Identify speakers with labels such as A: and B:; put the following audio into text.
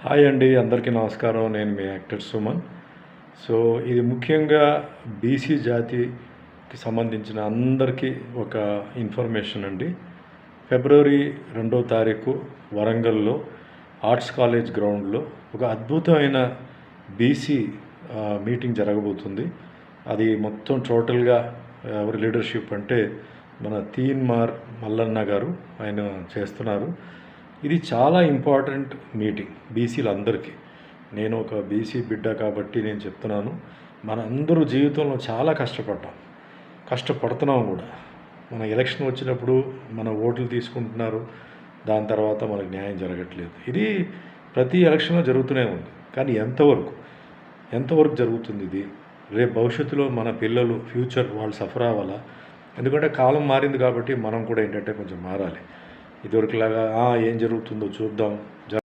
A: Hi అండి, అందరికీ నమస్కారం. నేను మీ యాక్టర్ సుమన్. సో ఇది ముఖ్యంగా బీసీ జాతికి సంబంధించిన అందరికీ ఒక ఇన్ఫర్మేషన్ అండి. ఫిబ్రవరి 2వ తారీఖు వరంగల్లో ఆర్ట్స్ కాలేజ్ గ్రౌండ్లో ఒక అద్భుతమైన బీసీ మీటింగ్ జరగబోతుంది. అది మొత్తం టోటల్గా ఎవరి లీడర్షిప్ అంటే మన తీన్మార్ మల్లన్న గారు ఆయన చేస్తున్నారు. ఇది చాలా ఇంపార్టెంట్ మీటింగ్ బీసీలందరికీ. నేను ఒక బీసీ బిడ్డ కాబట్టి నేను చెప్తున్నాను, మన అందరూ జీవితంలో చాలా కష్టపడుతున్నాం కూడా. మన ఎలక్షన్ వచ్చినప్పుడు మన ఓట్లు తీసుకుంటున్నారు, దాని తర్వాత మనకు న్యాయం జరగట్లేదు. ఇది ప్రతి ఎలక్షన్లో జరుగుతూనే ఉంది. కానీ ఎంతవరకు జరుగుతుంది ఇది? రేపు భవిష్యత్తులో మన పిల్లలు ఫ్యూచర్ వాళ్ళు సఫర్ అవ్వాలా? ఎందుకంటే కాలం మారింది కాబట్టి మనం కూడా ఏంటంటే కొంచెం మారాలి. ఇదివరకులాగా ఏం జరుగుతుందో చూద్దాం.